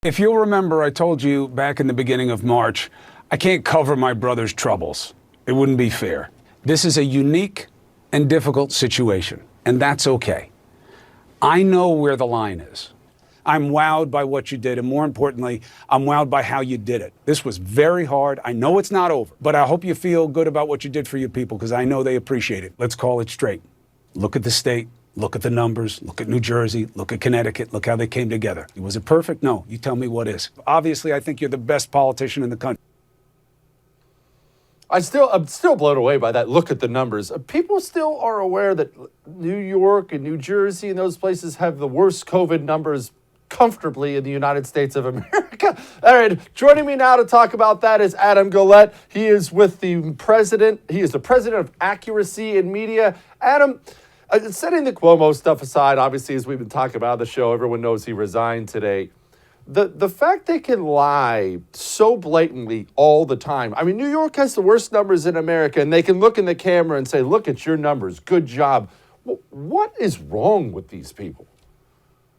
If you'll remember, I told you back in the beginning of March, I can't cover my brother's troubles. It wouldn't be fair. This is a unique and difficult situation, and that's okay. I know where the line is. I'm wowed by what you did, and more importantly, I'm wowed by how you did it. This was very hard. I know it's not over, but I hope you feel good about what you did for your people, because I know they appreciate it. Let's call it straight. Look at the state. Look at the numbers, look at New Jersey, look at Connecticut, look how they came together. Was it perfect? No. You tell me what is. Obviously, I think you're the best politician in the country. I'm still blown away by that. Look at the numbers. People still are aware that New York and New Jersey and those places have the worst COVID numbers comfortably in the United States of America. All right, joining me now to talk about that is Adam Guillette. He is with the president. He is the president of Accuracy in Media. Adam, setting the Cuomo stuff aside, obviously, as we've been talking about on the show, everyone knows he resigned today. The fact they can lie so blatantly all the time. I mean, New York has the worst numbers in America, and they can look in the camera and say, look at your numbers, good job. What is wrong with these people?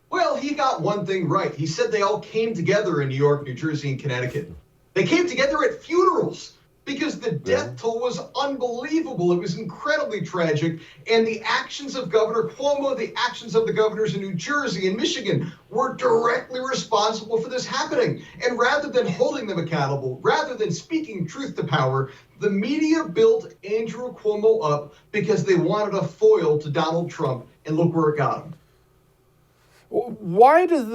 Well, he got one thing right. He said they all came together in New York, New Jersey, and Connecticut. They came together at funerals, because the death toll was unbelievable. It was incredibly tragic. And the actions of Governor Cuomo, the actions of the governors in New Jersey and Michigan were directly responsible for this happening. And rather than holding them accountable, rather than speaking truth to power, the media built Andrew Cuomo up because they wanted a foil to Donald Trump. And look where it got him. Why does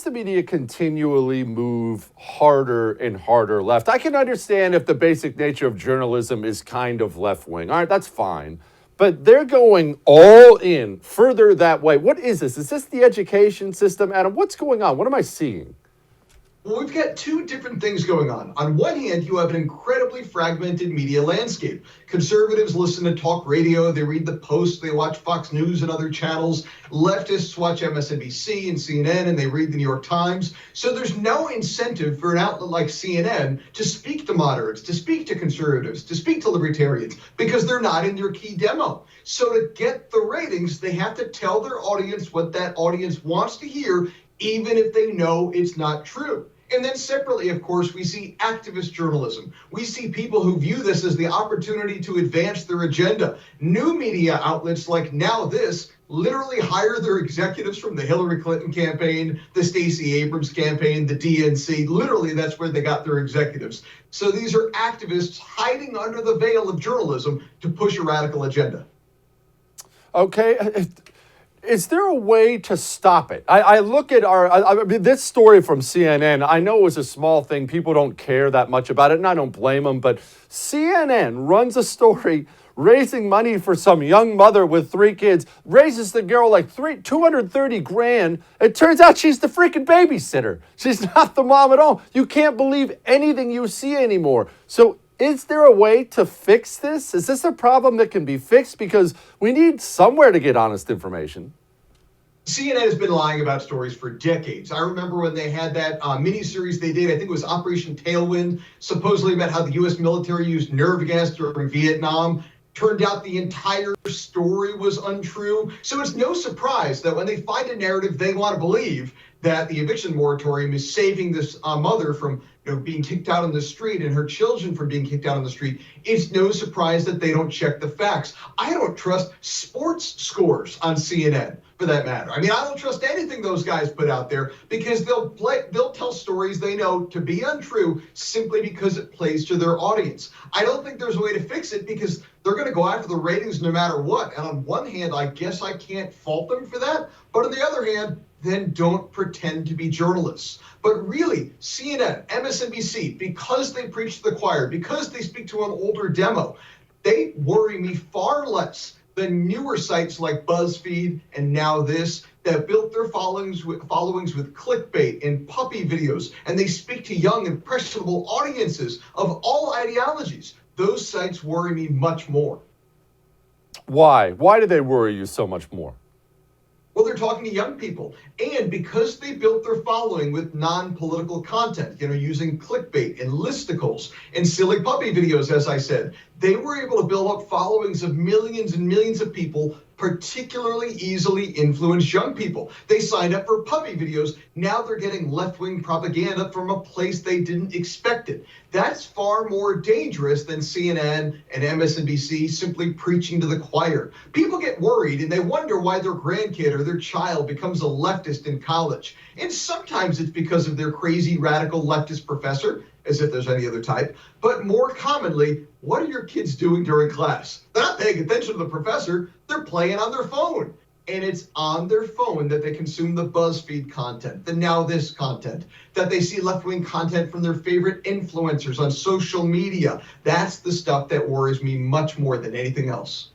the media continually move harder and harder left? I can understand if the basic nature of journalism is kind of left-wing. All right, that's fine. But they're going all in, further that way. What is this? Is this the education system, Adam? What's going on? What am I seeing? Well, we've got two different things going on. On one hand, you have an incredibly fragmented media landscape. Conservatives listen to talk radio, they read the Post, they watch Fox News and other channels. Leftists watch MSNBC and CNN, and they read the New York Times. So there's no incentive for an outlet like CNN to speak to moderates, to speak to conservatives, to speak to libertarians, because they're not in your key demo. So to get the ratings, they have to tell their audience what that audience wants to hear, even if they know it's not true. And then separately, of course, we see activist journalism. We see people who view this as the opportunity to advance their agenda. New media outlets like Now This literally hire their executives from the Hillary Clinton campaign, the Stacey Abrams campaign, the DNC. Literally, that's where they got their executives. So these are activists hiding under the veil of journalism to push a radical agenda. Okay. Is there a way to stop it? I look at this story from CNN. I know it was a small thing. People don't care that much about it, and I don't blame them. But CNN runs a story raising money for some young mother with 3 kids, raises the girl like $230,000. It turns out she's the freaking babysitter. She's not the mom at all. You can't believe anything you see anymore. So is there a way to fix this? Is this a problem that can be fixed? Because we need somewhere to get honest information. CNN has been lying about stories for decades. I remember when they had that miniseries they did, I think it was Operation Tailwind, supposedly about how the U.S. military used nerve gas during Vietnam. Turned out the entire story was untrue. So it's no surprise that when they find a narrative they want to believe, that the eviction moratorium is saving this mother from being kicked out on the street and her children from being kicked out on the street, it's no surprise that they don't check the facts. I don't trust sports scores on CNN, for that matter. I mean, I don't trust anything those guys put out there, because they'll tell stories they know to be untrue simply because it plays to their audience. I don't think there's a way to fix it, because they're going to go after the ratings no matter what. And on one hand, I guess I can't fault them for that. But on the other hand, then don't pretend to be journalists. But really, CNN, MSNBC, because they preach to the choir, because they speak to an older demo, they worry me far less than newer sites like BuzzFeed and Now This that built their followings with clickbait and puppy videos, and they speak to young, impressionable audiences of all ideologies. Those sites worry me much more. Why? Why do they worry you so much more? Well, they're talking to young people. And because they built their following with non-political content, using clickbait and listicles and silly puppy videos, as I said, they were able to build up followings of millions and millions of people particularly easily influence young people. They signed up for puppy videos. Now they're getting left-wing propaganda from a place they didn't expect it. That's far more dangerous than CNN and MSNBC simply preaching to the choir. People get worried and they wonder why their grandkid or their child becomes a leftist in college. And sometimes it's because of their crazy radical leftist professor, as if there's any other type. But more commonly, what are your kids doing during class? They're not paying attention to the professor, they're playing on their phone. And it's on their phone that they consume the BuzzFeed content, the Now This content, that they see left-wing content from their favorite influencers on social media. That's the stuff that worries me much more than anything else.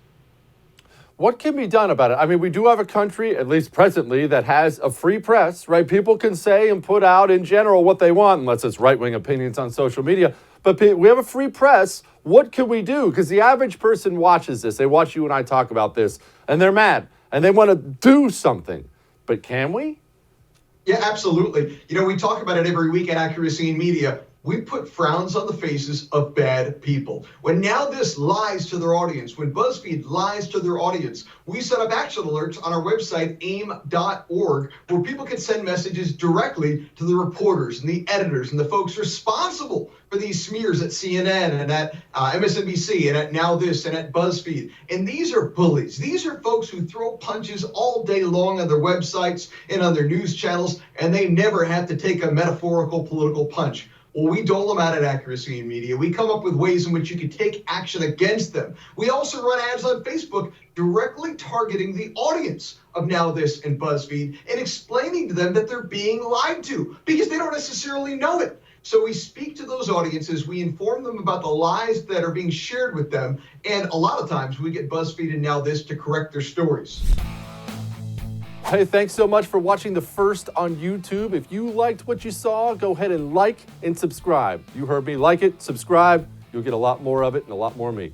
What can be done about it? I mean, we do have a country, at least presently, that has a free press, right? People can say and put out in general what they want, unless it's right-wing opinions on social media. But we have a free press. What can we do? Because the average person watches this. They watch you and I talk about this, and they're mad, and they want to do something. But can we? Yeah, absolutely. You know, we talk about it every week at Accuracy in Media. We put frowns on the faces of bad people. When Now This lies to their audience, when BuzzFeed lies to their audience, we set up action alerts on our website, aim.org, where people can send messages directly to the reporters and the editors and the folks responsible for these smears at CNN and at MSNBC and at Now This and at BuzzFeed. And these are bullies. These are folks who throw punches all day long on their websites and on their news channels, and they never have to take a metaphorical political punch. Well, we dole them out at Accuracy in Media. We come up with ways in which you can take action against them. We also run ads on Facebook directly targeting the audience of Now This and BuzzFeed and explaining to them that they're being lied to because they don't necessarily know it. So we speak to those audiences, we inform them about the lies that are being shared with them, and a lot of times we get BuzzFeed and Now This to correct their stories. Hey, thanks so much for watching The First on YouTube. If you liked what you saw, go ahead and like and subscribe. You heard me. Like it, subscribe. You'll get a lot more of it and a lot more of me.